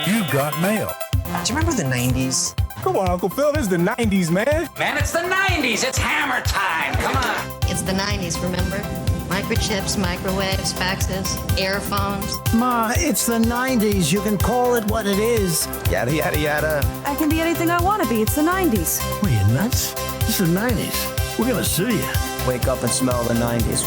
You got mail. Do you remember the 90s? Come on, Uncle Phil, this is the 90s, man. Man, it's the 90s. It's hammer time. Come on. It's the 90s, remember? Microchips, microwaves, faxes, airphones. Ma, it's the 90s. You can call it what it is. Yada, yada, yada. I can be anything I want to be. It's the 90s. What, are you nuts? This is the 90s. We're gonna sue you. Wake up and smell the 90s.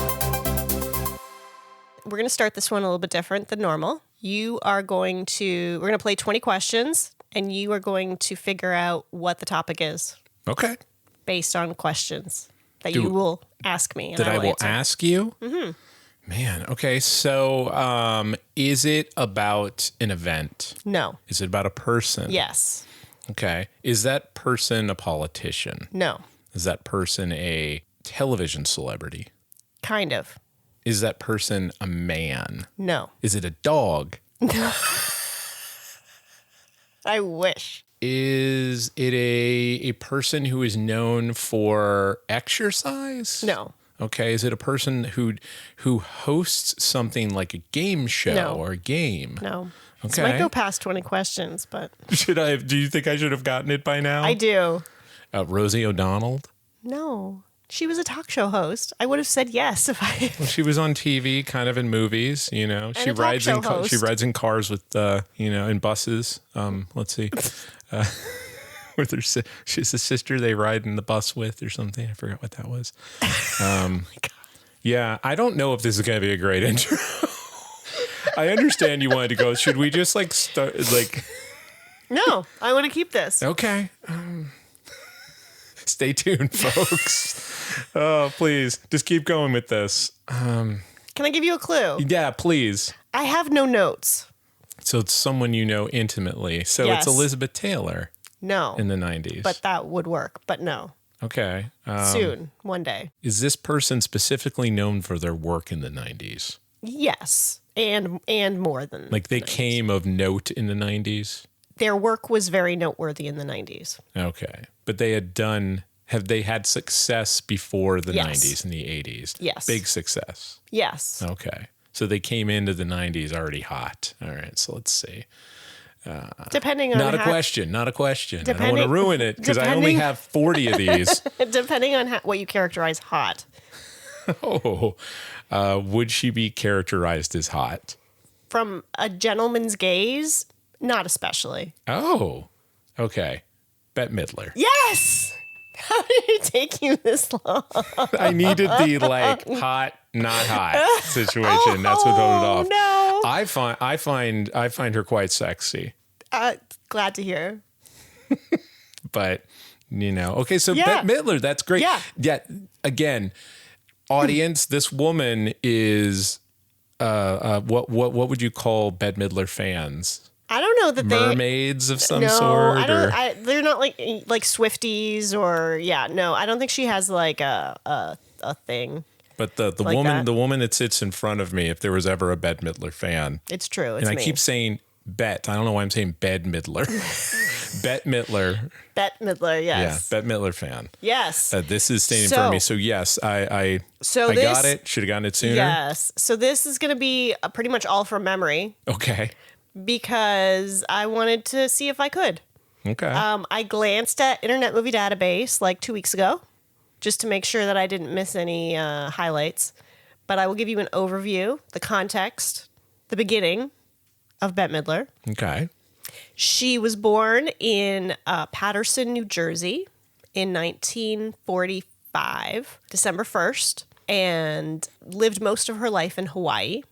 We're going to start this one a little bit different than normal. We're going to play 20 questions, and you are going to figure out what the topic is. Okay. Based on questions that you will ask me. That I will ask you? Mm-hmm. Man, okay. So is it about an event? No. Is it about a person? Yes. Okay. Is that person a politician? No. Is that person a television celebrity? Kind of. Is that person a man? No. Is it a dog? I wish. Is it a person who is known for exercise? No. Okay. Is it a person who hosts something like a game show or a game? No. Okay. This might go past 20 questions, but... Do you think I should have gotten it by now? I do. Rosie O'Donnell? No. She was a talk show host. I would have said yes if I... Well, she was on TV, kind of in movies, you know. And She a talk rides show in host. she rides in cars with in buses. Let's see. With her she's the sister they ride in the bus with or something. I forgot what that was. Oh my God. Yeah, I don't know if this is going to be a great intro. I understand you wanted to go. Should we just start No, I want to keep this. Okay. Stay tuned, folks. Oh, please. Just keep going with this. Can I give you a clue? Yeah, please. I have no notes. So it's someone you know intimately. So Yes. it's Elizabeth Taylor No. in the 90s. But that would work. But no. Okay. Soon. One day. Is this person specifically known for their work in the 90s? Yes. And more than Like they 90s. came of note in the 90s? Their work was very noteworthy in the 90s. Okay. But have they had success before the Yes. 90s and the 80s? Yes. Big success. Yes. Okay. So they came into the 90s already hot. All right. So let's see. Depending on Not a question. I don't want to Depending- ruin it because I only depending- have 40 of these. Depending on what you characterize hot. Oh, would she be characterized as hot? From a gentleman's gaze, not especially. Oh, okay. Bette Midler. Yes! How did it take you this long? I needed the hot, not hot situation. That's what voted off. No. I find her quite sexy, Glad to hear. but okay. So Yeah. Bette Midler, that's great. Yeah. Yet again, audience, this woman is what would you call Bette Midler fans? I don't know that Mermaids of some no, sort? I don't. They're not like Swifties or no. I don't think she has a thing. But the like woman that. the woman that sits in front of me, if there was ever a Bette Midler fan, It's true. It's and me. I keep saying Bet. I don't know why I'm saying Bette Midler. Bette Midler. Bette Midler. Yes. Yeah, Bette Midler fan. Yes. This is standing for me. So yes, I got it. Should have gotten it sooner. Yes. So this is going to be pretty much all from memory Okay. because I wanted to see if I could. Okay. I glanced at Internet Movie Database 2 weeks ago just to make sure that I didn't miss any highlights. But I will give you an overview, the context, the beginning of Bette Midler. Okay. She was born in Paterson, New Jersey in 1945, December 1st, and lived most of her life in Hawaii.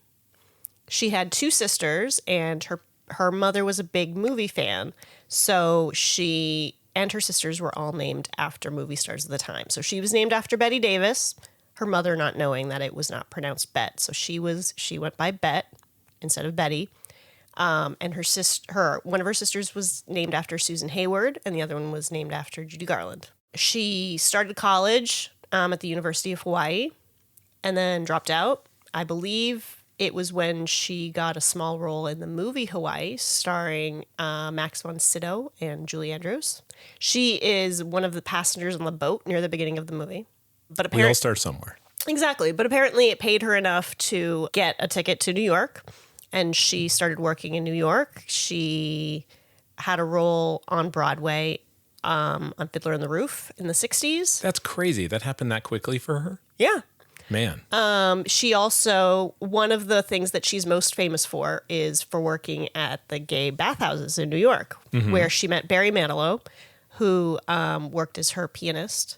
She had two sisters, and her mother was a big movie fan. So she and her sisters were all named after movie stars of the time. So she was named after Betty Davis, her mother not knowing that it was not pronounced Bet. So she went by Bet instead of Betty. And one of her sisters was named after Susan Hayward, and the other one was named after Judy Garland. She started college at the University of Hawaii and then dropped out. I believe it was when she got a small role in the movie Hawaii, starring Max von Sydow and Julie Andrews. She is one of the passengers on the boat near the beginning of the movie. But We all start somewhere. Exactly. But apparently it paid her enough to get a ticket to New York. and she started working in New York. She had a role on Broadway on Fiddler on the Roof in the 60s. That's crazy. That happened that quickly for her? Yeah. Man. She also, one of the things that she's most famous for is for working at the gay bathhouses in New York, where she met Barry Manilow, who worked as her pianist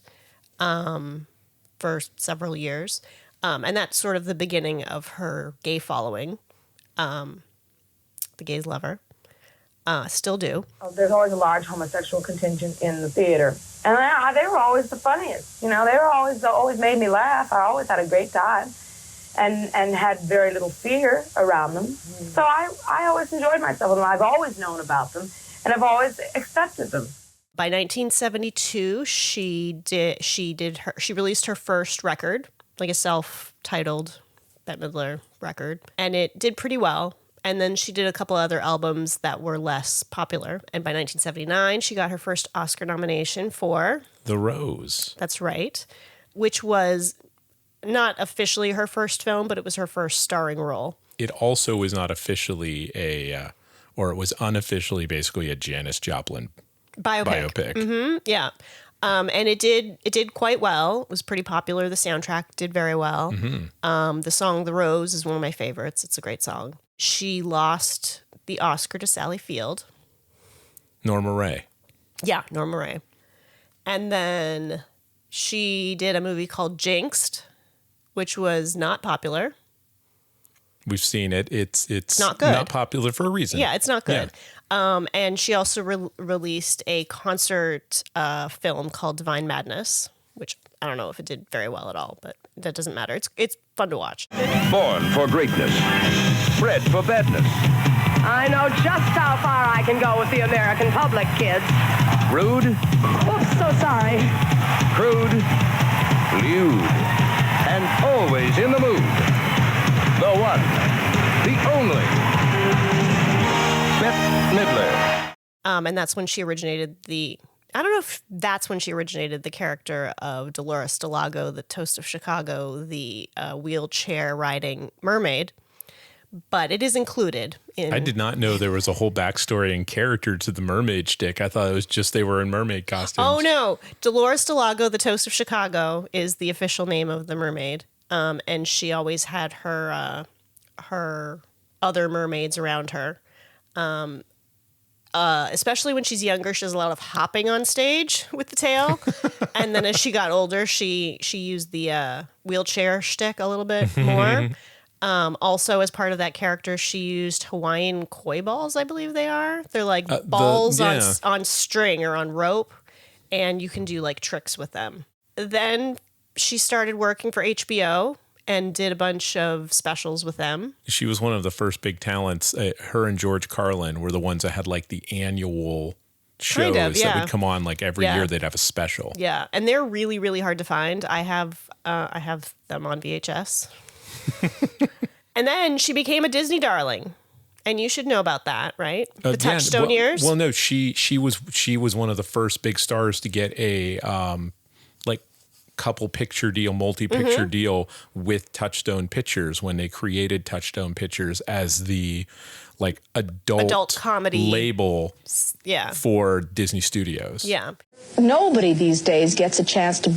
for several years. And that's sort of the beginning of her gay following. The gays love her. Still do. There's always a large homosexual contingent in the theater. And they were always the funniest. You know, they were always made me laugh. I always had a great time and had very little fear around them. So I always enjoyed myself, and I've always known about them, and I've always accepted them. By 1972, she released her first record, like a self-titled Bette Midler record, and it did pretty well. And then she did a couple other albums that were less popular. And by 1979, she got her first Oscar nomination for The Rose. That's right, which was not officially her first film, but it was her first starring role. It also was not officially or it was unofficially basically a Janis Joplin biopic. Mm-hmm, yeah. And it did quite well. It was pretty popular. The soundtrack did very well. Mm-hmm. The song The Rose is one of my favorites. It's a great song. She lost the Oscar to Sally Field. Norma Ray. Yeah, Norma Ray. And then she did a movie called Jinxed, which was not popular. We've seen it. It's not good. Not popular for a reason. Yeah, it's not good. Yeah. And she also released a concert film called Divine Madness, which I don't know if it did very well at all, but that doesn't matter. It's fun to watch. Born for greatness, bred for badness. I know just how far I can go with the American public, kids. Rude, Oops, so sorry. crude, lewd, and always in the mood. The one, the only, Bette Midler. And that's when she originated I don't know if that's when she originated the character of Dolores Delago, the Toast of Chicago, the wheelchair-riding mermaid, but it is included in... I did not know there was a whole backstory and character to the mermaid shtick. I thought it was just they were in mermaid costumes. Oh, no. Dolores Delago, the Toast of Chicago, is the official name of the mermaid, and she always had her other mermaids around her. Especially when she's younger, she does a lot of hopping on stage with the tail. And then as she got older, she used the wheelchair shtick a little bit more. Also, as part of that character, she used Hawaiian koi balls, I believe they are. They're like balls on string or on rope, and you can do like tricks with them. Then she started working for HBO and did a bunch of specials with them. She was one of the first big talents. Her and George Carlin were the ones that had like the annual shows that would come on like every year. They'd have a special. Yeah, and they're really, really hard to find. I have them on VHS. And then she became a Disney darling. And you should know about that, right? The Touchstone years. Well, no, she was one of the first big stars to get a couple picture deal, multi-picture deal with Touchstone Pictures when they created Touchstone Pictures as the like adult comedy label for Disney Studios. Yeah. Nobody these days gets a chance to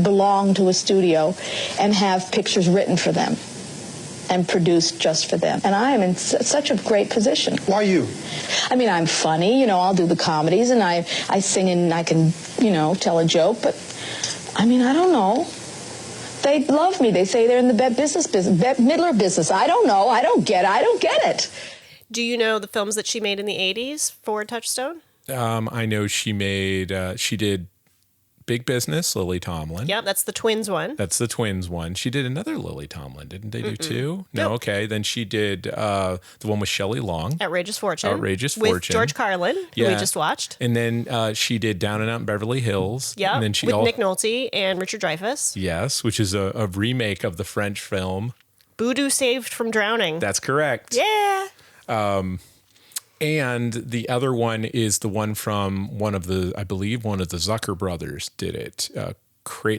belong to a studio and have pictures written for them and produced just for them. And I am in such a great position. Why you? I mean, I'm funny, I'll do the comedies and I sing and I can, tell a joke, but I mean, I don't know. They love me. They say they're in the Bette Midler business. I don't know. I don't get it. Do you know the films that she made in the 80s for Touchstone? I know she did Big Business, Lily Tomlin. Yep, that's the Twins one. That's the Twins one. She did another Lily Tomlin, didn't they do two? No, Nope. Okay. Then she did the one with Shelley Long. Outrageous Fortune. With George Carlin, who we just watched. And then she did Down and Out in Beverly Hills. Yeah, and then she with Nick Nolte and Richard Dreyfuss. Yes, which is a remake of the French film. Voodoo Saved from Drowning. That's correct. Yeah. And the other one is the one from one of the Zucker brothers did it.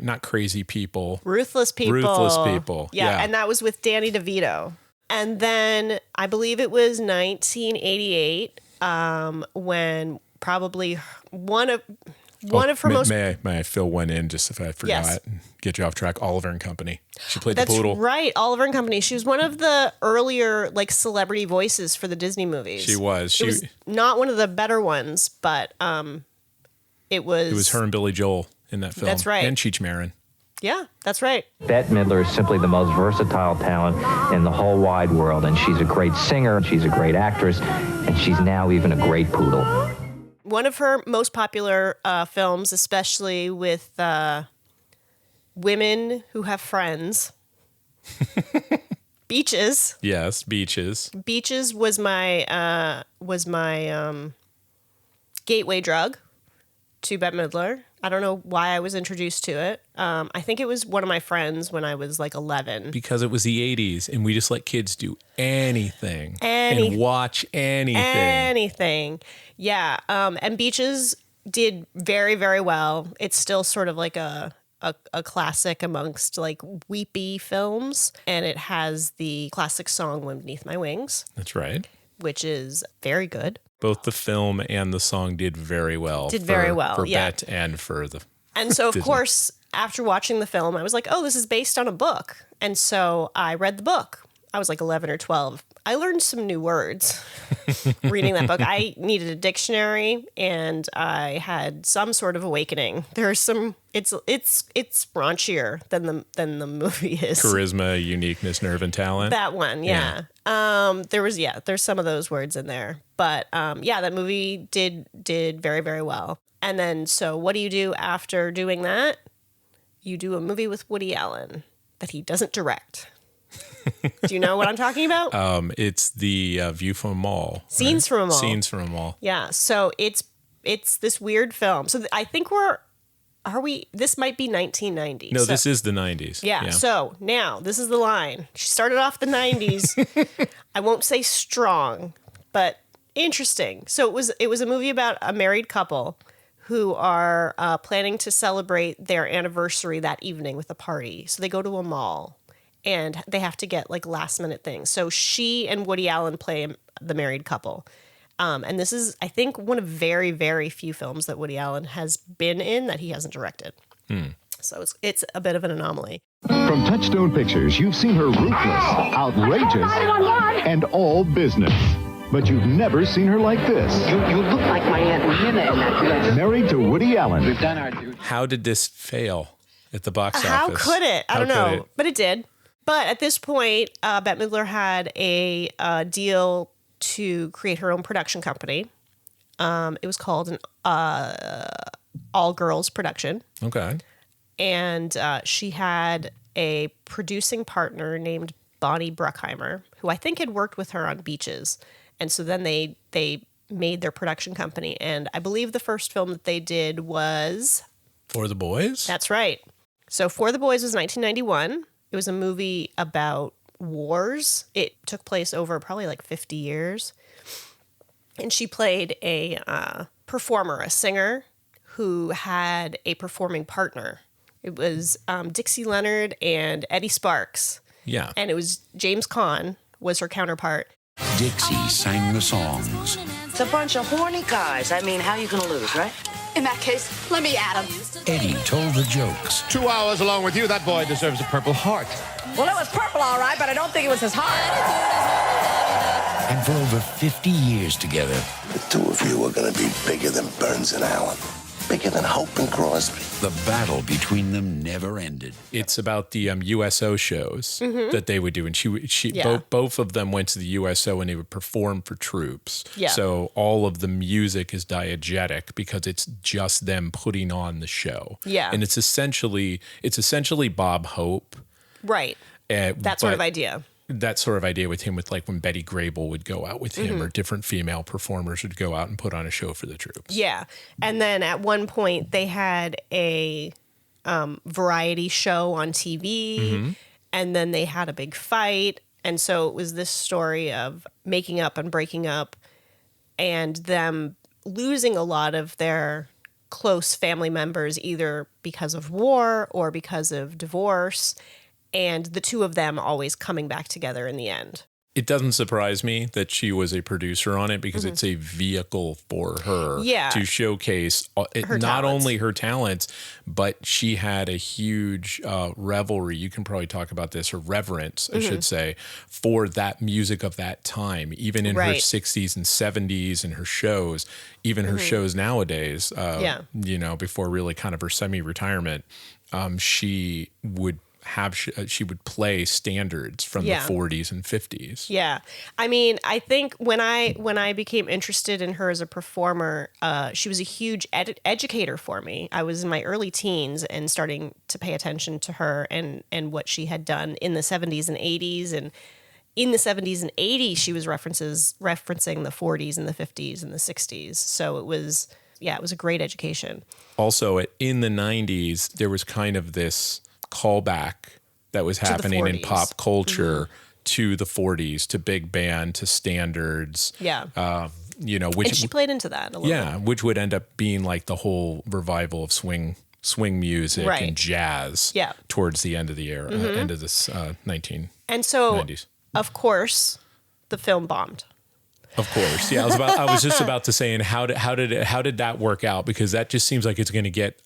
Not Crazy People. Ruthless People. Ruthless People. Yeah, and that was with Danny DeVito. And then I believe it was 1988 when probably one of her most... May I fill one in just if I forgot? Yes. And get you off track. Oliver and Company. She played That's the poodle. right, Oliver and Company. She was one of the earlier like celebrity voices for the Disney movies. She was. It was not one of the better ones, but it was... It was her and Billy Joel in that film. That's right. And Cheech Marin. Yeah, that's right. Bette Midler is simply the most versatile talent in the whole wide world, and she's a great singer, she's a great actress, and she's now even a great poodle. One of her most popular films, especially with women who have friends, Beaches. Yes, Beaches. Beaches was my gateway drug to Bette Midler. I don't know why I was introduced to it. I think it was one of my friends when I was like 11. Because it was the 80s and we just let kids do anything and watch anything. Anything. Yeah. And Beaches did very, very well. It's still sort of like a classic amongst like weepy films. And it has the classic song Wind Beneath My Wings. That's right. Which is very good. Both the film and the song did very well. For Bette and for the And so, of Disney. course, after watching the film, I was like, oh, this is based on a book. And so I read the book. I was like 11 or 12. I learned some new words reading that book. I needed a dictionary and I had some sort of awakening. There's some, it's raunchier than the movie is. Charisma, uniqueness, nerve, and talent. That one, yeah. There's some of those words in there. But that movie did very, very well. And then, so what do you do after doing that? You do a movie with Woody Allen that he doesn't direct. Do you know what I'm talking about? It's the View from a Mall. Scenes from a Mall. Scenes from a Mall. Yeah. So it's this weird film. So I think this might be 1990. No, this is the 90s. Yeah. So now this is the line. She started off the 90s. I won't say strong, but interesting. So it was a movie about a married couple who are planning to celebrate their anniversary that evening with a party. So they go to a mall. And they have to get like last minute things. So she and Woody Allen play the married couple. And this is, I think, one of very, very few films that Woody Allen has been in that he hasn't directed. So it's a bit of an anomaly. From Touchstone Pictures, you've seen her ruthless, outrageous, and all business. But you've never seen her like this. You look like my Aunt Nina in that dress. Married to Woody Allen. We've done our duty. How did this fail at the box office? How could it? I don't know. But it did. But at this point, Bette Midler had a deal to create her own production company. It was called an all-girls production. Okay. And she had a producing partner named Bonnie Bruckheimer, who I think had worked with her on Beaches. And so then they made their production company. And I believe the first film that they did was... For the Boys? That's right. So For the Boys was 1991. It was a movie about wars. It took place over probably like 50 years. And she played a performer, a singer, who had a performing partner. It was Dixie Leonard and Eddie Sparks. Yeah. And it was James Caan was her counterpart. Dixie sang the songs. It's a bunch of horny guys. I mean, how are you going to lose, right? In that case, let me at him. Eddie told the jokes. 2 hours along with you, that boy deserves a Purple Heart. Well, it was purple, all right, but I don't think it was his heart. And for over 50 years together. The two of you are going to be bigger than Burns and Allen. Bigger than Hope and Crosby. The battle between them never ended. It's about the USO shows that they would do. And Yeah. both of them went to the USO and they would perform for troops. Yeah. So all of the music is diegetic because it's just them putting on the show. Yeah. And it's essentially Bob Hope. Right. That sort of idea. That sort of idea with him, with like when Betty Grable would go out with him or different female performers would go out and put on a show for the troops. Yeah. And then at one point they had a variety show on TV and then they had a big fight. And so it was this story of making up and breaking up and them losing a lot of their close family members, either because of war or because of divorce. And the two of them always coming back together in the end. it doesn't surprise me that she was a producer on it because it's a vehicle for her to showcase not only her talents, but she had a huge revelry. You can probably talk about this, or reverence, I should say, for that music of that time, even in her 60s and 70s and her shows, even her shows nowadays, you know, before really kind of her semi-retirement, she would play standards from the 40s and 50s. Yeah. I mean, I think when I became interested in her as a performer, she was a huge educator for me. I was in my early teens and starting to pay attention to her and what she had done in the 70s and 80s. And in the 70s and 80s, she was referencing the 40s and the 50s and the 60s. So it was a great education. Also, in the 90s, there was kind of this callback that was happening in pop culture to the 40s, to big band, to standards. Yeah. You know, and she played into that a little bit. Which would end up being like the whole revival of swing music and jazz towards the end of the era, end of this 1990s. And so, of course, the film bombed. Of course. Yeah, I was just about to say, and how did that work out? Because that just seems like it's going to get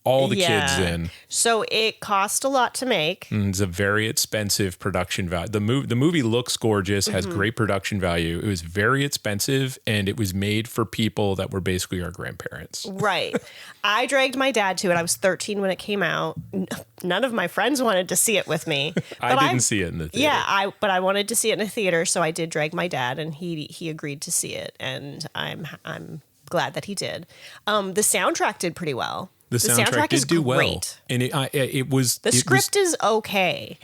all the kids in. So it cost a lot to make. It's a very expensive production value. The movie looks gorgeous, has great production value. It was very expensive, and it was made for people that were basically our grandparents. Right. I dragged my dad to it. I was 13 when it came out. None of my friends wanted to see it with me. I didn't see it in the theater. Yeah, but I wanted to see it in a theater, so I did drag my dad, and he agreed to see it, and I'm glad that he did. The soundtrack did pretty well. The soundtrack did do well, and it was. The script is okay.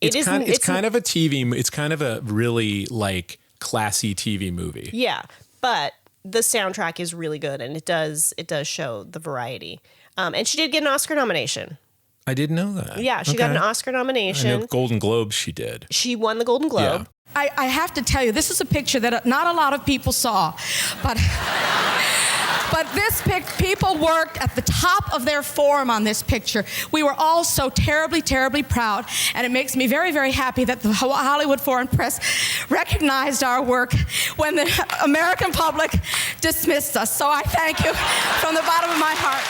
It's kind of a TV. It's kind of a really like classy TV movie. Yeah, but the soundtrack is really good, and it does show the variety. And she did get an Oscar nomination. I didn't know that. Yeah, she got an Oscar nomination. I know Golden Globes she did. She won the Golden Globe. Yeah. I have to tell you, this is a picture that not a lot of people saw, but this people worked at the top of their form on this picture. We were all so terribly, terribly proud, and it makes me very, very happy that the Hollywood Foreign Press recognized our work when the American public dismissed us. So I thank you from the bottom of my heart.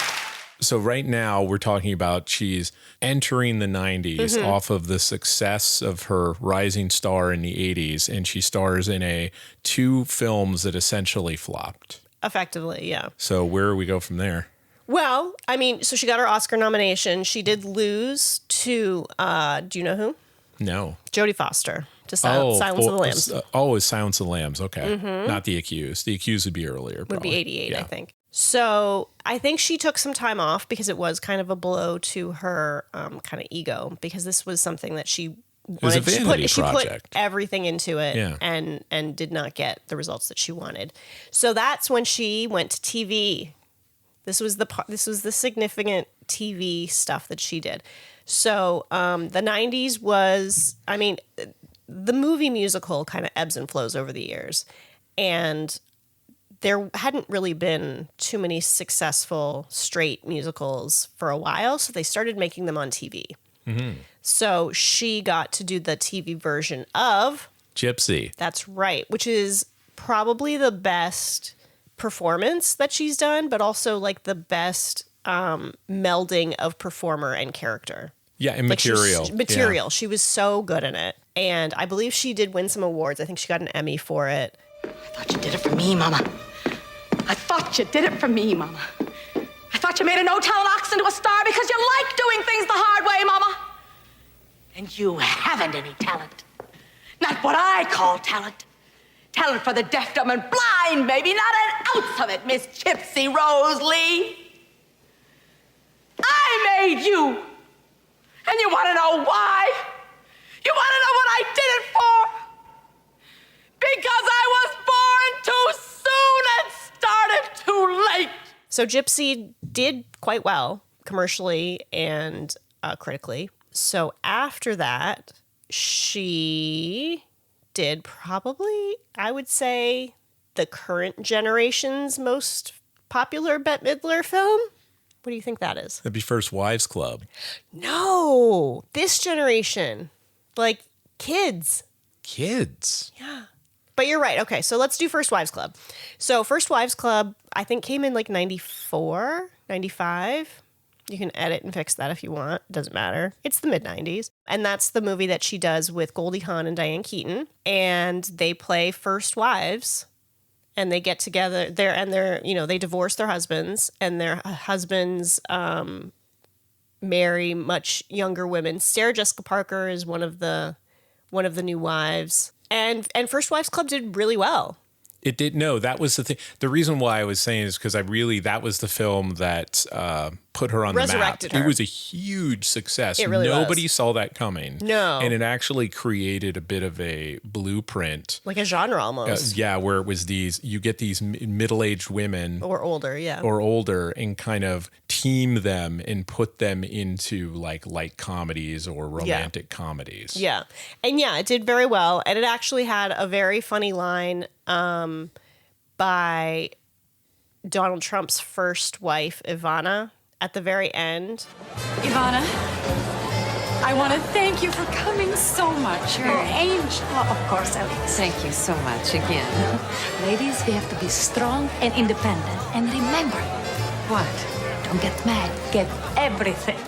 So right now we're talking about she's entering the 90s off of the success of her rising star in the 80s, and she stars in two films that essentially flopped. Effectively, yeah. So where do we go from there? Well, I mean, so she got her Oscar nomination. She did lose to, do you know who? No. Jodie Foster, to Silence of the Lambs. It's Silence of the Lambs, okay. Not The Accused. The Accused would be earlier, probably. Would be 88, I think. So I think she took some time off because it was kind of a blow to her kind of ego, because this was something that she wanted. She put everything into it and did not get the results that she wanted. So that's when she went to TV. This was the significant TV stuff that she did. So the 90s was, I mean, the movie musical kind of ebbs and flows over the years. And there hadn't really been too many successful straight musicals for a while, so they started making them on TV. So she got to do the TV version of Gypsy. That's right, which is probably the best performance that she's done, but also like the best melding of performer and character. Yeah, and material. Material. Yeah. She was so good in it. And I believe she did win some awards. I think she got an Emmy for it. I thought you did it for me, Mama. I thought you did it for me, Mama. I thought you made a no-talent ox into a star because you like doing things the hard way, Mama. And you haven't any talent. Not what I call talent. Talent for the deaf, dumb, and blind, baby. Not an ounce of it, Miss Gypsy Rose Lee. I made you. And you want to know why? You want to know what I did it for? Because I was born too soon and started too late. So Gypsy did quite well commercially and critically. So after that, she did probably, I would say, the current generation's most popular Bette Midler film. What do you think that is? That'd be First Wives Club. No, this generation, like kids. kids. Yeah. But you're right. Okay, so let's do First Wives Club. So First Wives Club, I think, came in like 94, 95. You can edit and fix that if you want. Doesn't matter. It's the mid-90s. And that's the movie that she does with Goldie Hawn and Diane Keaton. And they play first wives. And they get together there, and they divorce their husbands, and their husbands marry much younger women. Sarah Jessica Parker is one of the new wives. And First Wives Club did really well. It did. No, that was the thing. The reason why I was saying is because that was the film that put her on Resurrected the map. her. It was a huge success. It really Nobody was. saw that coming. No. And it actually created a bit of a blueprint. Like a genre almost. Where it was you get these middle-aged women. Or older, yeah. Or older, and kind of team them and put them into like light comedies or romantic comedies. Yeah. And yeah, it did very well. And it actually had a very funny line by Donald Trump's first wife, Ivana, at the very end. Ivana, I want to thank you for coming so much. You're an angel. Of course, Alex. Thank you so much again. Ladies, we have to be strong and independent. And remember, what? Don't get mad. Get everything.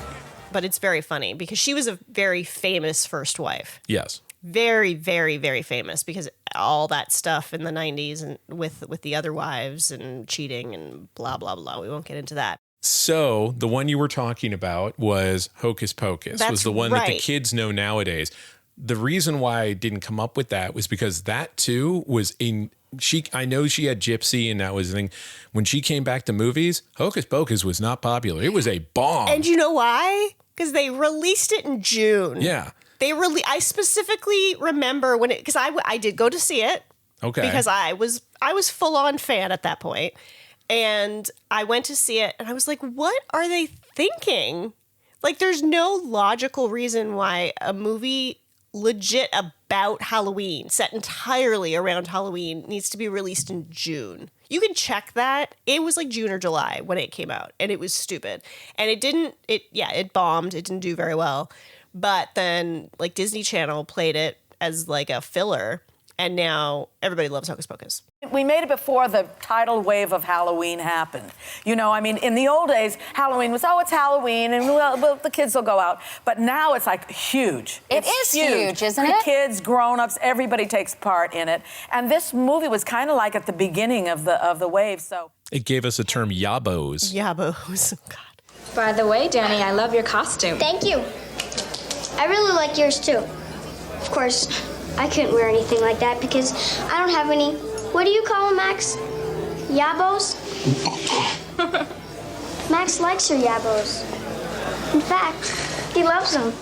But it's very funny because she was a very famous first wife. Yes. Very, very, very famous because all that stuff in the 90s and with the other wives and cheating and blah, blah, blah. We won't get into that. So the one you were talking about was Hocus Pocus. That's was the one that the right. kids know nowadays. The reason why I didn't come up with that was because that too was I know she had Gypsy and that was the thing. When she came back to movies, Hocus Pocus was not popular. It was a bomb. And you know why? Because they released it in June. Yeah. I specifically remember when because I did go to see it. Okay. Because I was full on fan at that point. And I went to see it and I was like, what are they thinking? Like, there's no logical reason why a movie legit about Halloween, set entirely around Halloween, needs to be released in June. You can check that. It was like June or July when it came out, and it was stupid. And it bombed. It didn't do very well. But then, like, Disney Channel played it as like a filler, and now everybody loves Hocus Pocus. We made it before the tidal wave of Halloween happened. You know, I mean, in the old days, Halloween was, it's Halloween, and well, the kids will go out. But now it's like huge. It is huge, isn't it? Kids, grown-ups, everybody takes part in it. And this movie was kind of like at the beginning of the wave, so. It gave us the term yabos. Yabos. God. By the way, Danny, I love your costume. Thank you. I really like yours too. Of course, I couldn't wear anything like that because I don't have any, what do you call them, Max? Yabos? Max likes her yabos. In fact, he loves them.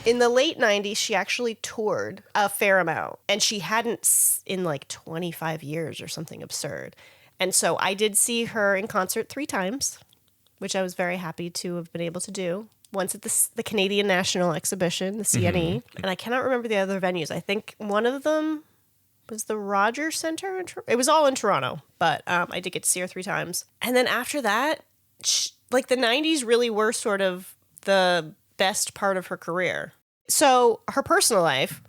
In the late 90s, she actually toured a fair amount, and she hadn't in like 25 years or something absurd. And so I did see her in concert 3 times, which I was very happy to have been able to do. Once at the Canadian National Exhibition, the CNE, and I cannot remember the other venues. I think one of them was the Rogers Centre. It was all in Toronto, but I did get to see her 3 times. And then after that, the 90s really were sort of the best part of her career. So her personal life,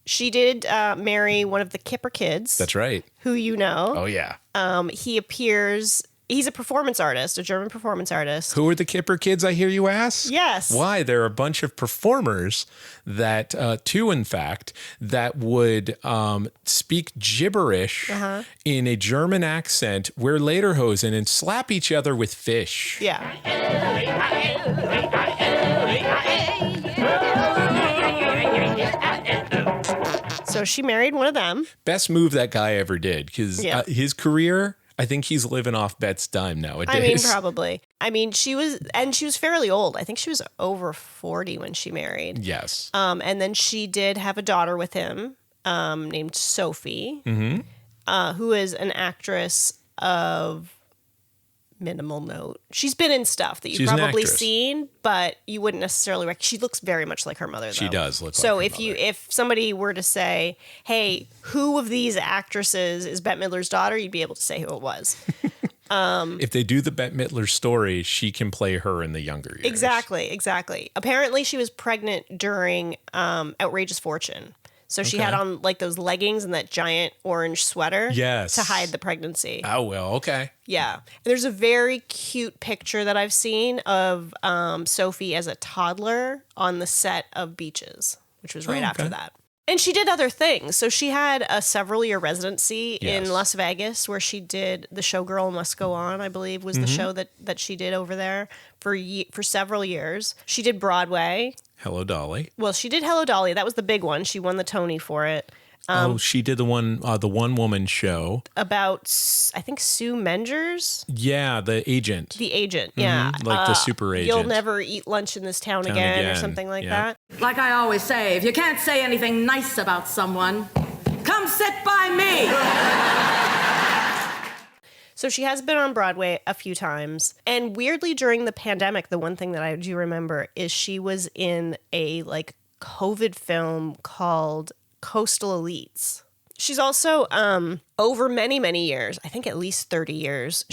she did marry one of the Kipper kids. That's right. Who you know. Oh, yeah. He's a performance artist, a German performance artist. Who are the Kipper kids, I hear you ask? Yes. Why? There are a bunch of performers that, in fact, that would speak gibberish in a German accent, wear lederhosen, and slap each other with fish. Yeah. So she married one of them. Best move that guy ever did, because his career... I think he's living off Bette's dime nowadays. I mean, probably. I mean, she was fairly old. I think she was over 40 when she married. Yes. And then she did have a daughter with him named Sophie, who is an actress of minimal note. She's been in stuff that you've probably seen, but you wouldn't necessarily she looks very much like her mother, though. She does look so like her mother. If somebody were to say, hey, who of these actresses is Bette Midler's daughter, you'd be able to say who it was. If they do the Bette Midler story, she can play her in the younger years. Exactly. Apparently she was pregnant during Outrageous Fortune. So she had on like those leggings and that giant orange sweater to hide the pregnancy. Oh, well, okay. Yeah. And there's a very cute picture that I've seen of Sophie as a toddler on the set of Beaches, which was right after that. And she did other things. So she had a several-year residency in Las Vegas where she did The Showgirl Must Go On, I believe, was the show that she did over there for several years. She did Broadway. Hello, Dolly. Well, she did Hello, Dolly. That was the big one. She won the Tony for it. She did the one-woman show. About, I think, Sue Mengers? Yeah, the agent. The agent, yeah. Like the super agent. You'll never eat lunch in this town again, or something like that. Like I always say, if you can't say anything nice about someone, come sit by me. So she has been on Broadway a few times. And weirdly, during the pandemic, the one thing that I do remember is she was in a like COVID film called Coastal Elites. She's also over many, many years, I think at least 30 years,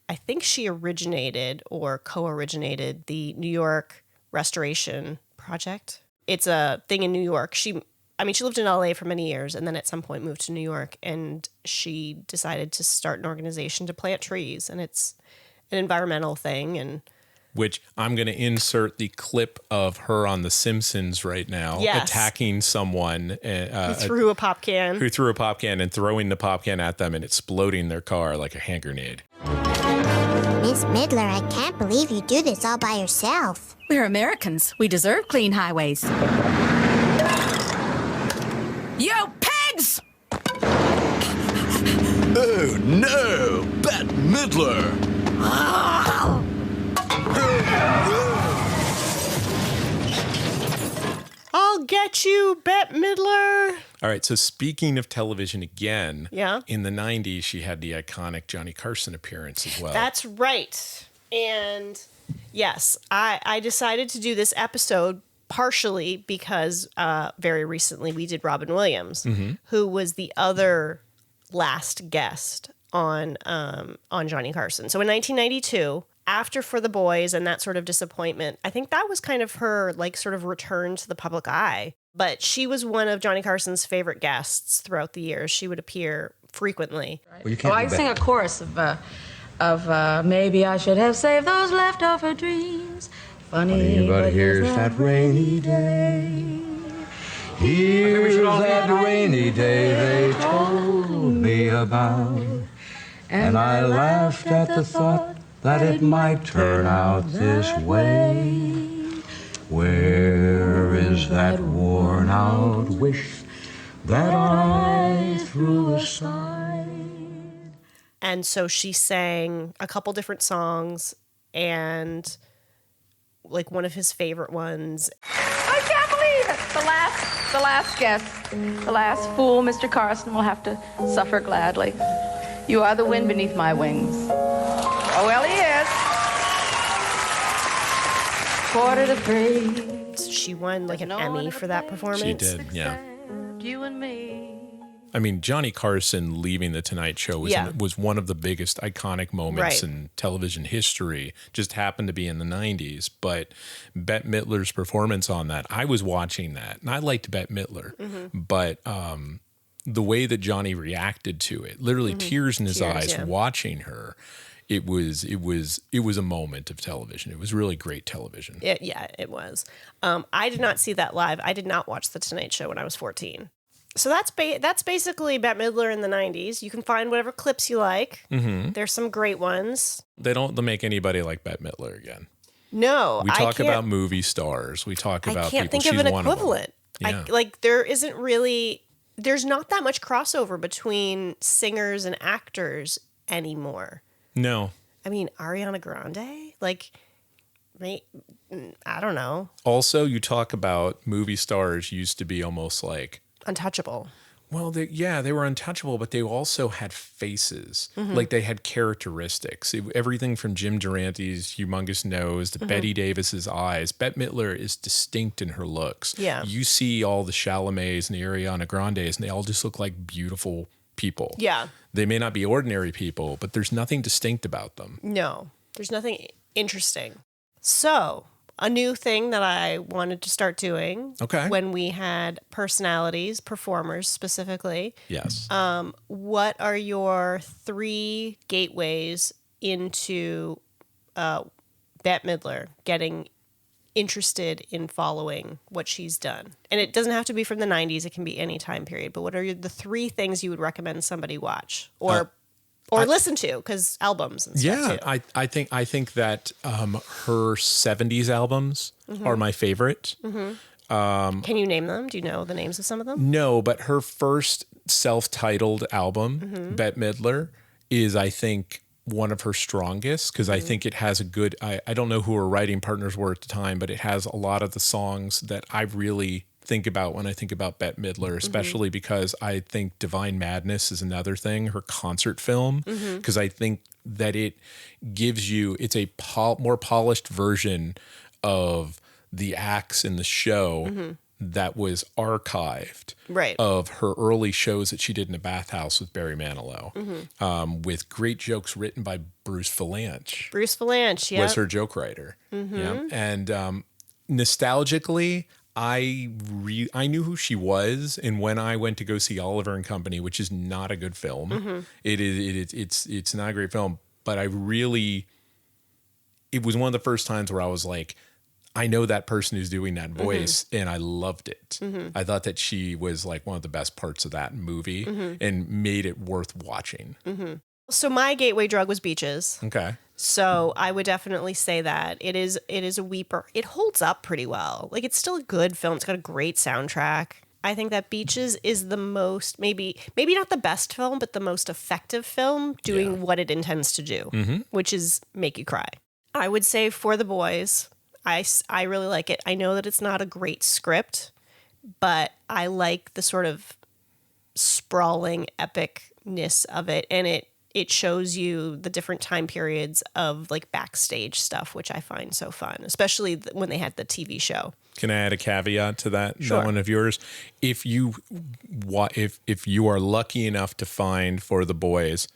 I think she originated or co-originated the New York Restoration Project. It's a thing in New York. She lived in LA for many years and then at some point moved to New York, and she decided to start an organization to plant trees, and it's an environmental thing. And which I'm going to insert the clip of her on The Simpsons right now, attacking someone who threw a pop can. Who threw a pop can and throwing the pop can at them and exploding their car like a hand grenade. Miss Midler, I can't believe you do this all by yourself. We're Americans. We deserve clean highways. You pigs! Oh, no! Bette Midler! I'll get you, Bette Midler. All right, so speaking of television again, Yeah. in the 90s, she had the iconic Johnny Carson appearance as well. That's right. And yes, I decided to do this episode partially because very recently we did Robin Williams, who was the other last guest on Johnny Carson. So in 1992, after For the Boys and that sort of disappointment, I think that was kind of her like sort of return to the public eye. But she was one of Johnny Carson's favorite guests throughout the years. She would appear frequently. Well, I sing a chorus of maybe I should have saved those leftover dreams. Funny, but here's that rainy day. Here's that rainy day they told me about, and I laughed at the thought that it might turn out this way. Where is that worn out wish that I threw aside? And so she sang a couple different songs, and like one of his favorite ones. I can't believe it. The last guest, the last fool, Mr. Carson, will have to suffer gladly. You are the wind beneath my wings. Oh, well, he is. Quarter to three. She won like an Emmy for that performance. She did, yeah. You and me. I mean, Johnny Carson leaving The Tonight Show was one of the biggest iconic moments in television history. Just happened to be in the 90s. But Bette Midler's performance on that, I was watching that, and I liked Bette Midler. But the way that Johnny reacted to it, literally tears in his eyes watching her, it was a moment of television. It was really great television. It was. I did not see that live. I did not watch The Tonight Show when I was 14. So that's basically Bette Midler in the 90s. You can find whatever clips you like. There's some great ones. They don't make anybody like Bette Midler again. No. We talk about movie stars. We talk about I can't people. think of an She's equivalent. One of them. Yeah. There's not that much crossover between singers and actors anymore. No. I mean, Ariana Grande? I don't know. Also, you talk about movie stars used to be almost like untouchable. Well, they were untouchable, but they also had faces. Like they had characteristics. Everything from Jim Durante's humongous nose to Bette Davis's eyes. Bette Midler is distinct in her looks. Yeah. You see all the Chalamets and the Ariana Grandes, and they all just look like beautiful people. Yeah. They may not be ordinary people, but there's nothing distinct about them. No, there's nothing interesting. So a new thing that I wanted to start doing. Okay. When we had personalities, performers specifically. Yes. What are your 3 gateways into Bette Midler getting interested in following what she's done? And it doesn't have to be from the 90s. It can be any time period. But what are the 3 things you would recommend somebody watch or listen to? Because albums and stuff too. I think that her 70s albums are my favorite. Can you name them? Do you know the names of some of them? No, but her first self-titled album, Bette Midler, is, I think, one of her strongest, because I think it has a good, I don't know who her writing partners were at the time, but it has a lot of the songs that I really think about when I think about Bette Midler, especially because I think Divine Madness is another thing, her concert film, because I think that it gives you, it's a more polished version of the acts in the show that was archived of her early shows that she did in a bathhouse with Barry Manilow, with great jokes written by Bruce Valanche. Bruce Valanche, yeah. Was her joke writer. Yeah. And nostalgically, I knew who she was, and when I went to go see Oliver and Company, which is not a good film, it's not a great film, but it was one of the first times where I was like, I know that person who's doing that voice, and I loved it. I thought that she was like one of the best parts of that movie and made it worth watching. So my gateway drug was Beaches. Okay. So I would definitely say that it is a weeper. It holds up pretty well. Like, it's still a good film. It's got a great soundtrack. I think that Beaches is the most, maybe not the best film, but the most effective film doing what it intends to do, which is make you cry. I would say For the Boys. I really like it. I know that it's not a great script, but I like the sort of sprawling epicness of it, and it shows you the different time periods of like backstage stuff, which I find so fun, especially when they had the TV show. Can I add a caveat to that? Sure. That one of yours? If you are lucky enough to find For the Boys,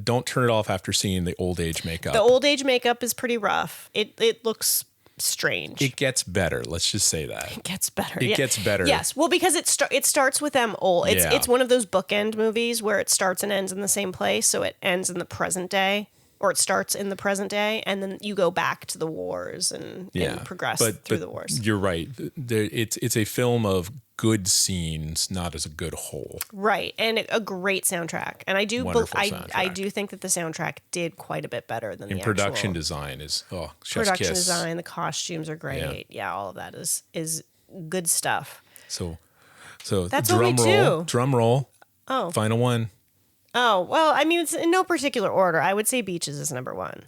don't turn it off after seeing the old age makeup. The old age makeup is pretty rough. It looks strange. It gets better. Let's just say that. It gets better. It gets better. Yes. Well, because it starts with them old. It's one of those bookend movies where it starts and ends in the same place. So it ends in the present day, or it starts in the present day, and then you go back to the wars and progress through the wars. You're right. It's a film of good scenes, not as a good whole. Right, and a great soundtrack. And I do I do think that the soundtrack did quite a bit better than the production actual. design is chef's production kiss. design, the costumes are great. Yeah, all of that is good stuff. So that's drum roll. Oh, final one. Oh, well, I mean, it's in no particular order. I would say Beaches is number 1.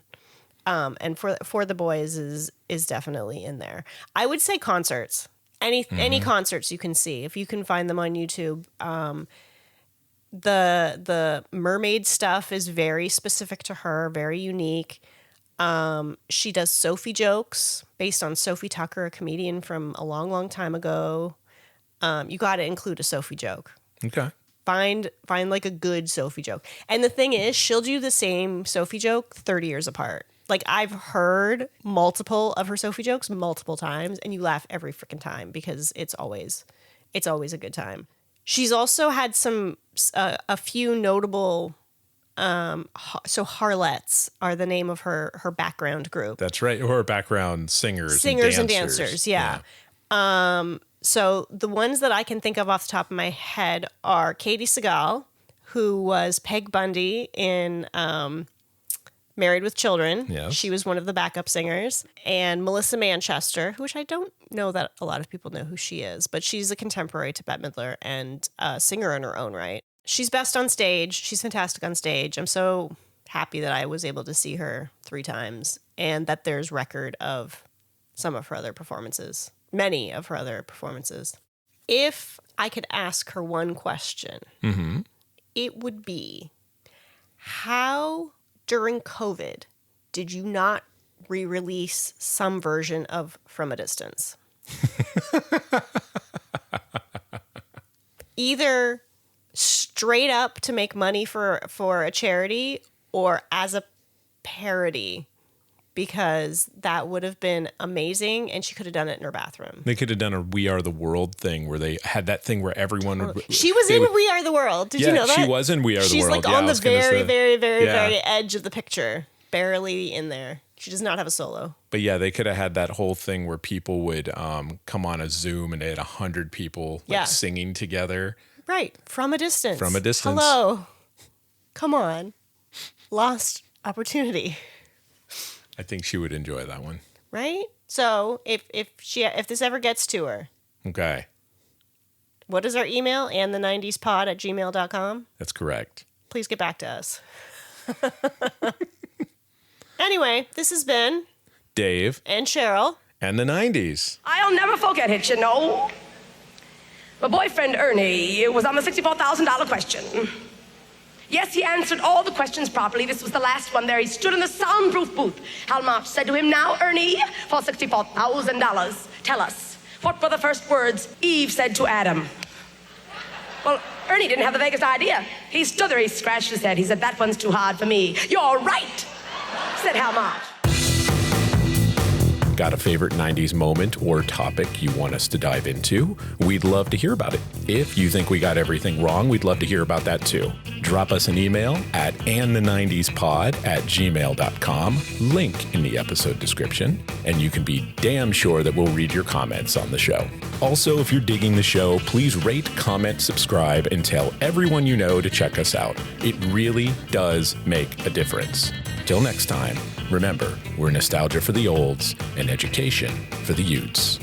And For the Boys is definitely in there. I would say concerts. Any concerts you can see, if you can find them on YouTube. The mermaid stuff is very specific to her, very unique. She does Sophie jokes based on Sophie Tucker, a comedian from a long, long time ago. You got to include a Sophie joke. Okay. Find like a good Sophie joke. And the thing is, she'll do the same Sophie joke 30 years apart. Like, I've heard multiple of her Sophie jokes multiple times, and you laugh every freaking time because it's always a good time. She's also had a few notable, so Harlettes are the name of her background group. That's right. Or background singers and dancers. Yeah. So the ones that I can think of off the top of my head are Katie Segal, who was Peg Bundy in Married with Children. Yes. She was one of the backup singers. And Melissa Manchester, which I don't know that a lot of people know who she is, but she's a contemporary to Bette Midler and a singer in her own right. She's best on stage. She's fantastic on stage. I'm so happy that I was able to see her 3 times and that there's record of some of her other performances. Many of her other performances. If I could ask her one question, it would be, how during COVID did you not re-release some version of From a Distance? Either straight up to make money for a charity, or as a parody because that would have been amazing, and she could have done it in her bathroom. They could have done a We Are the World thing where they had that thing where everyone would... She was in We Are the World. Did you know that? She was in We Are the She's World. like on the very, very, very, Yeah. very edge of the picture. Barely in there. She does not have a solo. But yeah, they could have had that whole thing where people would come on a Zoom and they had 100 people singing together. Right. From a distance. From a distance. Hello. Come on. Lost opportunity. I think she would enjoy that one. Right? So if this ever gets to her. Okay. What is our email? andthe90spod@gmail.com. That's correct. Please get back to us. Anyway, this has been Dave and Cheryl and the 90s. I'll never forget it, you know. My boyfriend Ernie was on the $64,000 question. Yes, he answered all the questions properly. This was the last one there. He stood in the soundproof booth. Hal March said to him, "Now, Ernie, for $64,000, tell us, what were the first words Eve said to Adam?" Well, Ernie didn't have the vaguest idea. He stood there, he scratched his head. He said, "That one's too hard for me." "You're right," said Hal March. Got a favorite 90s moment or topic you want us to dive into? We'd love to hear about it. If you think we got everything wrong, we'd love to hear about that too. Drop us an email at andthe90spod@gmail.com, link in the episode description, and you can be damn sure that we'll read your comments on the show. Also, if you're digging the show, please rate, comment, subscribe, and tell everyone you know to check us out. It really does make a difference. Till next time, remember, we're nostalgia for the olds and education for the youths.